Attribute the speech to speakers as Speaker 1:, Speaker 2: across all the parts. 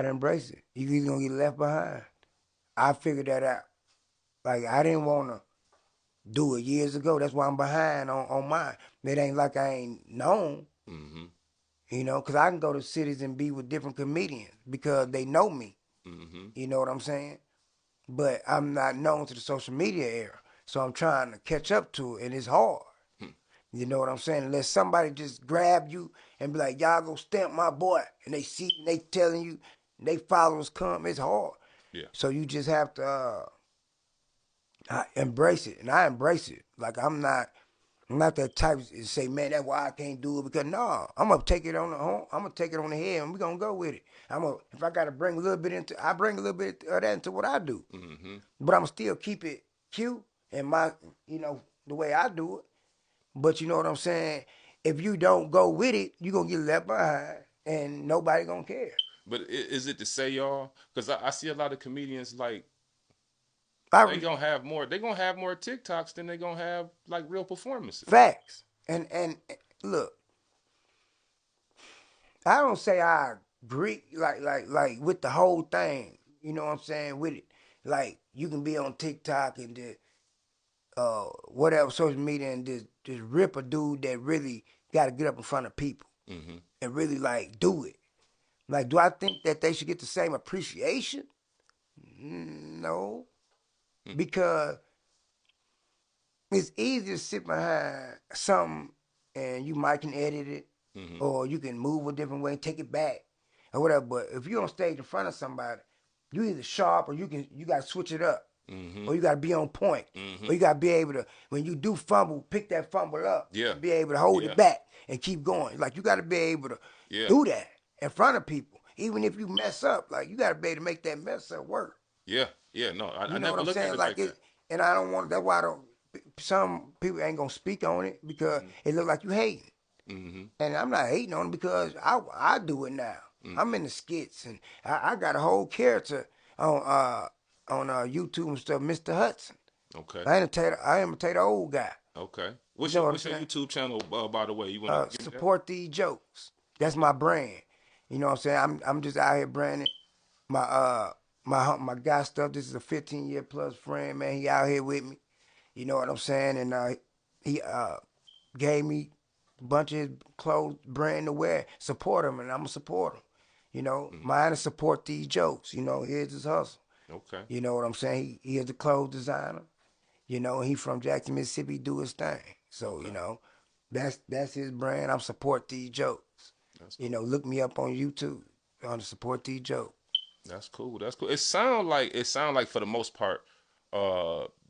Speaker 1: gotta embrace it. You either gonna get left behind. I figured that out. Like I didn't wanna do it years ago. That's why I'm behind on mine. It ain't like I ain't known,
Speaker 2: Mm-hmm.
Speaker 1: because I can go to cities and be with different comedians because they know me.
Speaker 2: Mm-hmm.
Speaker 1: You know what I'm saying? But I'm not known to the social media era. So I'm trying to catch up to it, and it's hard.
Speaker 2: Hmm.
Speaker 1: You know what I'm saying? Unless somebody just grab you and be like, y'all go stamp my boy, and they see, and they telling you, and they followers come, it's hard.
Speaker 2: Yeah.
Speaker 1: So you just have to embrace it, and I embrace it. Like I'm not that type to say, man, that's why I can't do it because no, I'm gonna take it on the home. I'm gonna take it on the head, and we gonna go with it. If I gotta bring a little bit into, I bring a little bit of that into what I do,
Speaker 2: Mm-hmm.
Speaker 1: but I'm still keep it cute and my, the way I do it. But you know what I'm saying? If you don't go with it, you gonna get left behind, and nobody gonna care.
Speaker 2: But is it to say y'all? Because I see a lot of comedians like
Speaker 1: I
Speaker 2: they gonna have more. They gonna have more TikToks than they gonna have like real performances.
Speaker 1: facts and look, I don't say I agree like with the whole thing. You know what I'm saying with it. Like you can be on TikTok and just whatever social media and just rip a dude that really got to get up in front of people
Speaker 2: Mm-hmm.
Speaker 1: and really like do it. Like, do I think that they should get the same appreciation? No, because it's easy to sit behind something and you might can edit it
Speaker 2: Mm-hmm.
Speaker 1: or you can move a different way and take it back or whatever. But if you're on stage in front of somebody, you either sharp or you gotta switch it up.
Speaker 2: Mm-hmm.
Speaker 1: Or you gotta be on point.
Speaker 2: Mm-hmm.
Speaker 1: Or you gotta be able to, when you do fumble, pick that fumble up
Speaker 2: Yeah.
Speaker 1: and be able to hold
Speaker 2: Yeah.
Speaker 1: it back and keep going. Like you gotta be able to
Speaker 2: Yeah.
Speaker 1: do that in front of people. Even if you mess up, like you gotta be able to make that mess up work.
Speaker 2: Yeah. Yeah. No, I
Speaker 1: You know what
Speaker 2: never
Speaker 1: I'm
Speaker 2: looked at
Speaker 1: saying?
Speaker 2: it
Speaker 1: Like
Speaker 2: like that.
Speaker 1: it, and I don't want. That's why I don't. Some people ain't gonna speak on it because
Speaker 2: Mm-hmm.
Speaker 1: it look like you hating,
Speaker 2: Mm-hmm.
Speaker 1: and I'm not hating on it because I do it now. I'm in the skits, and I got a whole character on YouTube and stuff, Mr. Hudson.
Speaker 2: Okay.
Speaker 1: I imitate an old guy.
Speaker 2: Okay.
Speaker 1: You know what I'm
Speaker 2: What's your
Speaker 1: saying?
Speaker 2: YouTube channel? By the way, you want to give me that?
Speaker 1: Support these jokes. That's
Speaker 2: Okay.
Speaker 1: my brand. You know what I'm saying? I'm just out here branding my my guy stuff. This is a 15-year plus friend, man. He out here with me. You know what I'm saying? And he gave me a bunch of his clothes, brand to wear. Support him, and I'm gonna support him.
Speaker 2: Mm-hmm.
Speaker 1: Mine is support these jokes. Here's his hustle.
Speaker 2: Okay.
Speaker 1: You know what I'm saying? He is a clothes designer. He from Jackson, Mississippi. Do his thing. So
Speaker 2: Okay.
Speaker 1: that's his brand. I'm support these jokes.
Speaker 2: That's cool.
Speaker 1: Look me up on YouTube on the support these jokes.
Speaker 2: That's cool. That's cool. It sound like for the most part,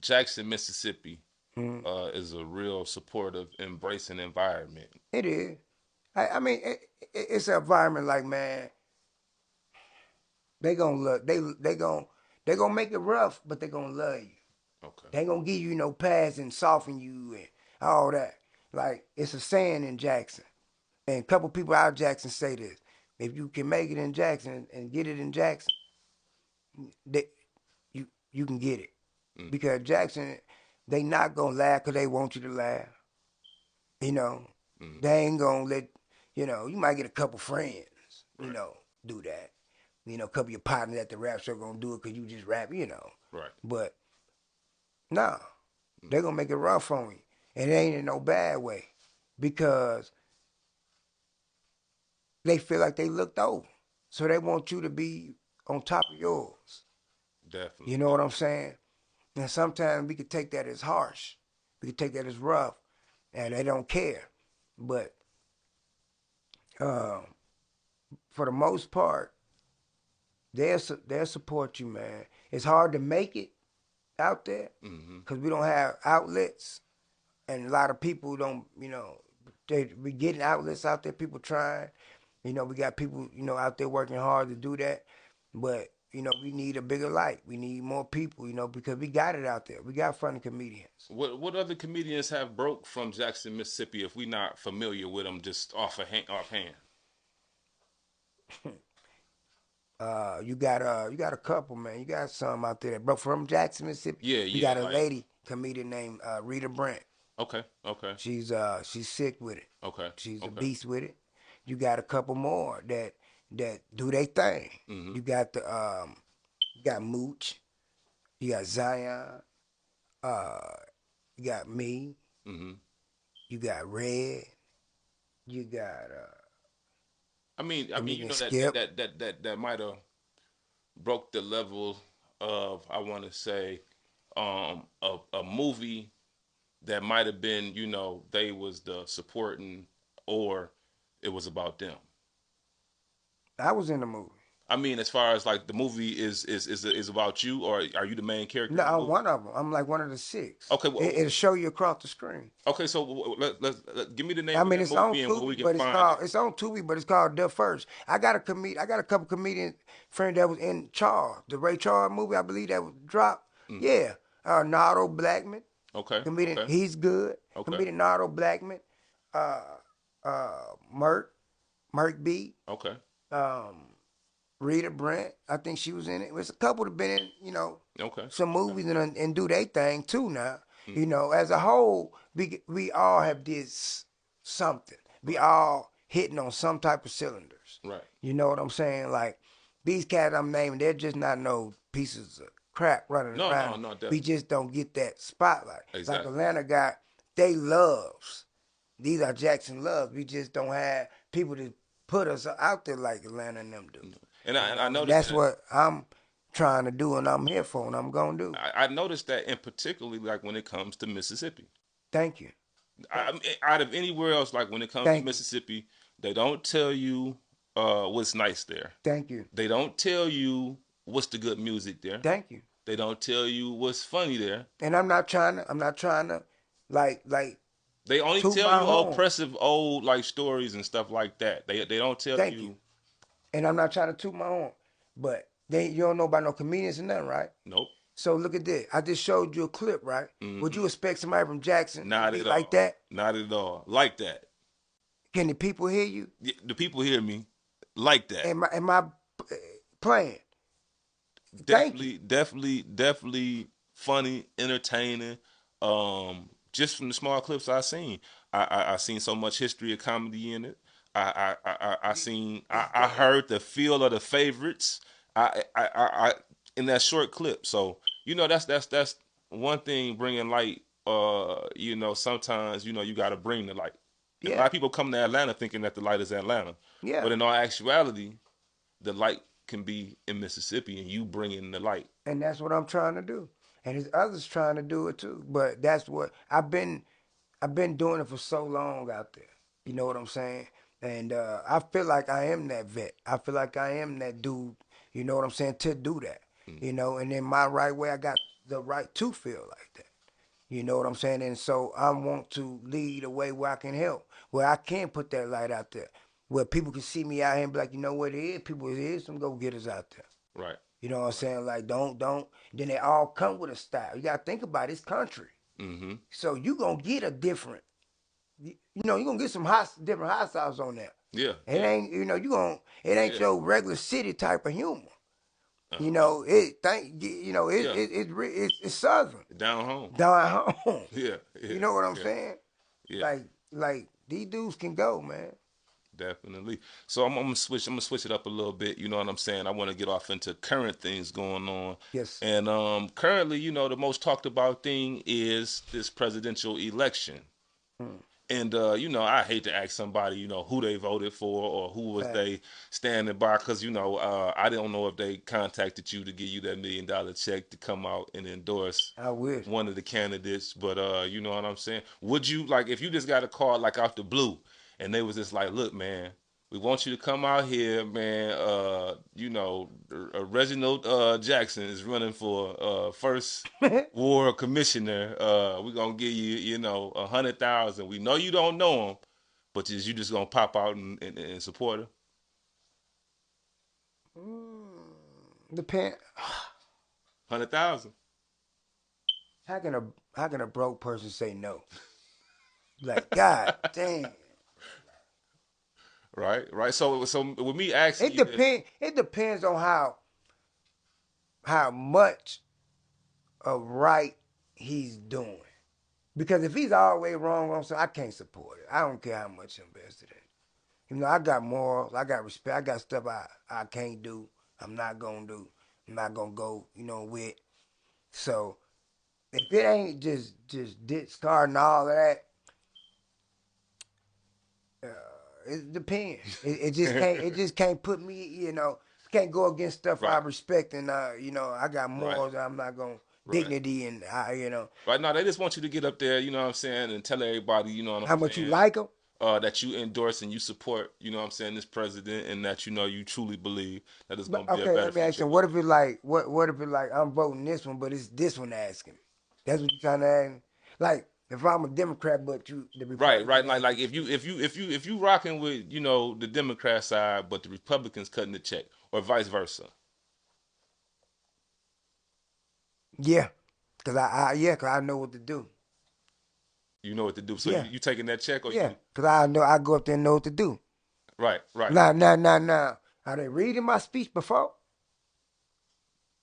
Speaker 2: Jackson, Mississippi,
Speaker 1: Mm.
Speaker 2: is a real supportive, embracing environment.
Speaker 1: It is. I mean, it's an environment like man. They gonna love. They gonna make it rough, but they gonna love you.
Speaker 2: Okay.
Speaker 1: They ain't gonna give you no pads and soften you and all that. Like it's a saying in Jackson, and a couple people out of Jackson say this: if you can make it in Jackson and get it in Jackson, they, you can get it
Speaker 2: Mm,
Speaker 1: because Jackson, they not gonna laugh because they want you to laugh. You know,
Speaker 2: mm,
Speaker 1: they ain't gonna let. You might get a couple friends. You
Speaker 2: right.
Speaker 1: know, do that. A couple of your partners at the rap show gonna do it because you just rap.
Speaker 2: Right.
Speaker 1: But nah,
Speaker 2: Mm,
Speaker 1: they're gonna make it rough on you. And it ain't in no bad way. Because they feel like they looked over. So they want you to be on top of yours.
Speaker 2: definitely.
Speaker 1: You know what I'm saying? And sometimes we could take that as harsh. We could take that as rough. And they don't care. But uh, for the most part, they'll support you, man. It's hard to make it out there
Speaker 2: Mm-hmm.
Speaker 1: because we don't have outlets. And a lot of people don't, we getting outlets out there, people trying. We got people, out there working hard to do that. But, we need a bigger light. We need more people, because we got it out there. We got funny comedians.
Speaker 2: What other comedians have broke from Jackson, Mississippi? If we not familiar with them, just offhand.
Speaker 1: You got a couple, man. You got some out there that broke from Jackson, Mississippi.
Speaker 2: Yeah,
Speaker 1: You
Speaker 2: yeah.
Speaker 1: got a
Speaker 2: Like
Speaker 1: lady comedian named Rita Brent.
Speaker 2: okay, okay,
Speaker 1: She's sick with it.
Speaker 2: okay,
Speaker 1: She's a
Speaker 2: okay.
Speaker 1: beast with it. You got a couple more that that do their thing.
Speaker 2: Mm-hmm.
Speaker 1: You got Mooch, you got Zion, uh, you got me,
Speaker 2: Mm-hmm.
Speaker 1: you got Red, you got
Speaker 2: You
Speaker 1: comedian
Speaker 2: know
Speaker 1: Skip.
Speaker 2: that might have broke the level of, I want to say, a movie that might have been, they was the supporting, or it was about them.
Speaker 1: I was in the movie.
Speaker 2: As far as like the movie is about you, or are you the main character
Speaker 1: No,
Speaker 2: in the
Speaker 1: I'm
Speaker 2: movie?
Speaker 1: one of them. I'm like one of the six.
Speaker 2: Okay,
Speaker 1: It'll show you across the screen.
Speaker 2: okay. So give me the
Speaker 1: I
Speaker 2: name of
Speaker 1: mean,
Speaker 2: that
Speaker 1: it's on
Speaker 2: movie and where we
Speaker 1: Tubi,
Speaker 2: can
Speaker 1: but
Speaker 2: find it.
Speaker 1: it's on Tubi, but it's called The First. I got a couple comedian friend that was in Charles, the Ray Charles movie. I believe that was dropped.
Speaker 2: Mm.
Speaker 1: Yeah, Nardo Blackman,
Speaker 2: Okay,
Speaker 1: comedian.
Speaker 2: okay,
Speaker 1: He's good.
Speaker 2: okay,
Speaker 1: Comedian Nardo Blackman, uh, Merk B,
Speaker 2: okay,
Speaker 1: um, Rita Brent. I think she was in it. There's a couple that been in,
Speaker 2: okay,
Speaker 1: some
Speaker 2: okay.
Speaker 1: movies and do their thing too now.
Speaker 2: Mm.
Speaker 1: As a whole, we all have did something. We
Speaker 2: Right,
Speaker 1: all hitting on some type of cylinders.
Speaker 2: right.
Speaker 1: You know what I'm saying? Like these cats I'm naming, they're just not no pieces of crap running
Speaker 2: No, no,
Speaker 1: around.
Speaker 2: no,
Speaker 1: We
Speaker 2: definitely.
Speaker 1: just don't get that spotlight. Like
Speaker 2: Exactly.
Speaker 1: Atlanta got they loves. These are Jackson loves. We just don't have people to put us out there like Atlanta and them do.
Speaker 2: And I
Speaker 1: And
Speaker 2: noticed
Speaker 1: that's
Speaker 2: that.
Speaker 1: what I'm trying to do and I'm here for and I'm gonna do.
Speaker 2: I noticed that in particularly, like when it comes to Mississippi.
Speaker 1: Thank you.
Speaker 2: Out of anywhere else, like when it comes to
Speaker 1: Thank you.
Speaker 2: Mississippi, they don't tell you what's nice there.
Speaker 1: Thank you.
Speaker 2: They don't tell you what's the good music there.
Speaker 1: Thank you.
Speaker 2: They don't tell you what's funny there.
Speaker 1: And I'm not trying to like
Speaker 2: They only
Speaker 1: toot
Speaker 2: tell
Speaker 1: my
Speaker 2: you
Speaker 1: horn.
Speaker 2: oppressive old like stories and stuff like that. They don't tell
Speaker 1: Thank you.
Speaker 2: you.
Speaker 1: And I'm not trying to toot my horn. But you don't know about no comedians and nothing, right?
Speaker 2: Nope.
Speaker 1: So look at this. I just showed you a clip, right? Would
Speaker 2: Hmm.
Speaker 1: you expect somebody from Jackson to
Speaker 2: Not
Speaker 1: be
Speaker 2: at
Speaker 1: like
Speaker 2: all.
Speaker 1: that?
Speaker 2: Not at all. Like that.
Speaker 1: Can the people hear you?
Speaker 2: The people hear me. Like that.
Speaker 1: Am I playing? Thank you.
Speaker 2: Definitely funny, entertaining. Just from the small clips I seen, I seen so much history of comedy in it. I seen,
Speaker 1: It's
Speaker 2: I
Speaker 1: there.
Speaker 2: heard the feel of the favorites. I in that short clip. So that's one thing, bringing light. Sometimes you got to bring the light. And a lot
Speaker 1: Yeah.
Speaker 2: of people come to Atlanta thinking that the light is Atlanta,
Speaker 1: Yeah.
Speaker 2: but in all actuality, the light can be in Mississippi, and you bring in the light.
Speaker 1: And that's what I'm trying to do. And there's others trying to do it too. But that's what I've been doing it for so long out there. You know what I'm saying? And I feel like I am that vet. I feel like I am that dude. You know what I'm saying? To do that.
Speaker 2: Mm.
Speaker 1: And in my right way, I got the right to feel like that. You know what I'm saying? And so I want to lead a way where I can help, where I can put that light out there, where people can see me out here and be like, you know what it is? People, it is some go getters out there.
Speaker 2: Right.
Speaker 1: You know what I'm saying? Like, don't. Then they all come with a style. You gotta think about it, it's country.
Speaker 2: Mm-hmm.
Speaker 1: So you gonna get a different, you know, you gonna get some different hot sauce on there.
Speaker 2: Yeah.
Speaker 1: It
Speaker 2: Yeah.
Speaker 1: ain't, it ain't
Speaker 2: Yeah.
Speaker 1: your regular city type of humor.
Speaker 2: Uh-huh. Yeah.
Speaker 1: It's southern,
Speaker 2: Down home.
Speaker 1: down home.
Speaker 2: Yeah. Yeah.
Speaker 1: You know what I'm
Speaker 2: Yeah.
Speaker 1: saying?
Speaker 2: Yeah.
Speaker 1: Like these dudes can go, man.
Speaker 2: Definitely. So I'm gonna switch. I'm gonna switch it up a little bit. You know what I'm saying? I want to get off into current things going on.
Speaker 1: Yes.
Speaker 2: And currently, the most talked about thing is this presidential election.
Speaker 1: Hmm.
Speaker 2: And I hate to ask somebody, who they voted for or who was
Speaker 1: Facts.
Speaker 2: they standing by, because I don't know if they contacted you to give you that $1 million check to come out and endorse
Speaker 1: I wish.
Speaker 2: one of the candidates. But you know what I'm saying? Would you, like, if you just got a call like out the blue, and they was just like, look, man, we want you to come out here, man. Reginald Jackson is running for first war commissioner. We're gonna give you, 100,000. We know you don't know him, but you just gonna pop out and support her.
Speaker 1: Depend.
Speaker 2: 100,000.
Speaker 1: How can a broke person say no? Like, God damn.
Speaker 2: Right, right. So with me asking you this,
Speaker 1: It depends on how much of right he's doing. Because if he's all the way wrong on something, I can't support it. I don't care how much invested in it. You know, I got morals, I got respect, I got stuff I can't do. I'm not gonna do. I'm not gonna go, with. So if it ain't just starting all of that, uh, it depends. It just can't put me, can't go against stuff I
Speaker 2: Right,
Speaker 1: respect and I got
Speaker 2: right,
Speaker 1: morals. I'm not gonna
Speaker 2: right.
Speaker 1: dignity and
Speaker 2: Right now, they just want you to get up there, you know what I'm saying, and tell everybody, you know what I'm
Speaker 1: how much you
Speaker 2: saying,
Speaker 1: like them.
Speaker 2: that you endorse and you support, you know what I'm saying, this president, and that you truly believe that it's
Speaker 1: But
Speaker 2: going to be a
Speaker 1: okay,
Speaker 2: better
Speaker 1: let me ask
Speaker 2: future
Speaker 1: you,
Speaker 2: for
Speaker 1: what
Speaker 2: the
Speaker 1: if it
Speaker 2: people.
Speaker 1: like what if it like I'm voting this one, but it's this one asking? That's what you trying to ask me? Like if I'm a Democrat, but you the
Speaker 2: Right,
Speaker 1: Republican
Speaker 2: right. Like
Speaker 1: asking
Speaker 2: if
Speaker 1: you.
Speaker 2: you rocking with the Democrat side, but the Republicans cutting the check, or vice versa.
Speaker 1: Yeah, cause I know what to do.
Speaker 2: You know what to do. So
Speaker 1: Yeah,
Speaker 2: you taking that check, or
Speaker 1: yeah,
Speaker 2: you
Speaker 1: cause I know I go up there and know what to do.
Speaker 2: right, right.
Speaker 1: Now. Are they reading my speech before?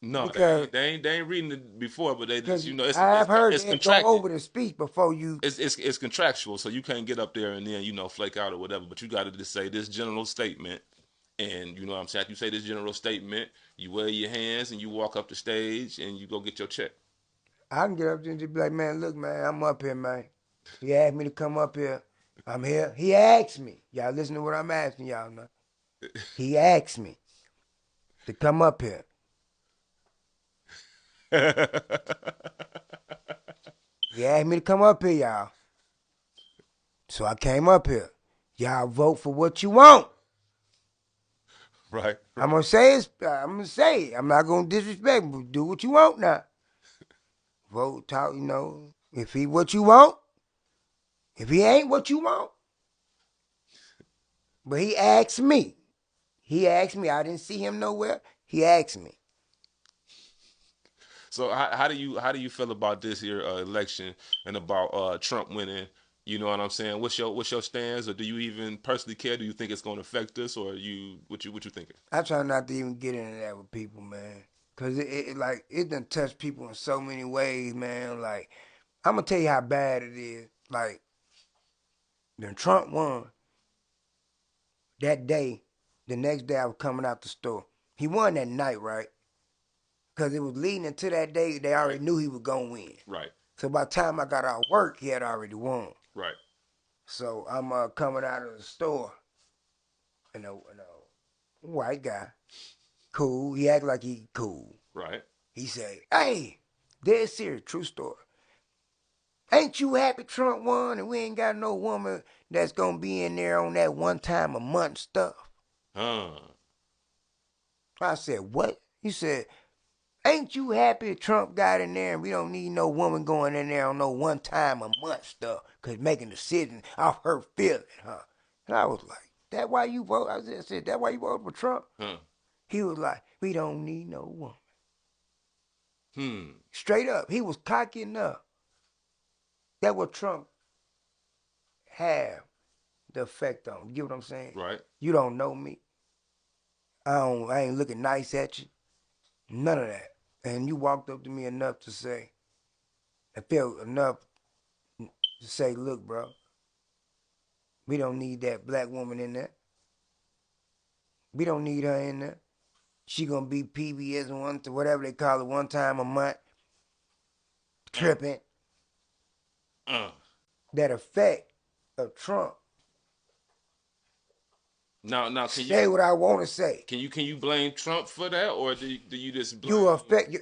Speaker 2: No,
Speaker 1: Because
Speaker 2: they ain't reading it before, but they just
Speaker 1: because I have heard
Speaker 2: it's
Speaker 1: they go
Speaker 2: contracted.
Speaker 1: over the speech before you.
Speaker 2: It's contractual, so you can't get up there and then flake out or whatever. But you got to just say this general statement, and you know what I'm saying. After you say this general statement, you wave your hands and you walk up the stage and you go get your check.
Speaker 1: I can get up there and just be like, man, look, man, I'm up here, man. He asked me to come up here. I'm here. He asked me. Y'all listen to what I'm asking y'all now. He asked me to come up here. He asked me to come up here, y'all. So I came up here. Y'all vote for what you want.
Speaker 2: Right,
Speaker 1: I'm
Speaker 2: right.
Speaker 1: gonna say it. I'm gonna say it. I'm not gonna disrespect, but do what you want now. Vote, talk. If he what you want, if he ain't what you want, but he asked me. He asked me. I didn't see him nowhere. He asked me.
Speaker 2: So how do you feel about this here election and about Trump winning? You know what I'm saying? What's your stance, or do you even personally care? Do you think it's going to affect us, or what you thinking?
Speaker 1: I try not to even get into that with people, man. Cause like it done touched people in so many ways, man. Like I'm gonna tell you how bad it is. Like when Trump won that day, the next day I was coming out the store. He won that night, right? Cause it was leading into that day. They
Speaker 2: Right,
Speaker 1: already knew he was gonna win.
Speaker 2: right,
Speaker 1: So by the time I got out of work, he had already won.
Speaker 2: right,
Speaker 1: So I'm coming out of the store, and a white guy, cool. He act like he cool.
Speaker 2: right.
Speaker 1: He said, "Hey, dead serious, true story. Ain't you happy Trump won and we ain't got no woman that's gonna be in there on that one time a month stuff?"
Speaker 2: Huh.
Speaker 1: I said, "What?" He said, "Ain't you happy Trump got in there and we don't need no woman going in there on no one time a month stuff, cause making decisions off her feeling, huh?" And I was like, "That why you vote?" I said, "That why you vote for Trump?"
Speaker 2: Huh.
Speaker 1: He was like, "We don't need no woman."
Speaker 2: Hmm.
Speaker 1: Straight up, he was cocky enough. That what Trump have the effect on. You get what I'm saying?
Speaker 2: Right.
Speaker 1: You don't know me. I ain't looking nice at you. None of that. And you walked up to me enough to say, I felt enough to say, look, bro, we don't need that black woman in there. We don't need her in there. She gonna be PBS one to whatever they call it one time a month,
Speaker 2: Uh,
Speaker 1: tripping.
Speaker 2: uh.
Speaker 1: That effect of Trump.
Speaker 2: Now, can you
Speaker 1: Say what I want to say.
Speaker 2: can you can you blame Trump for that, or do you just
Speaker 1: You
Speaker 2: blame?
Speaker 1: affect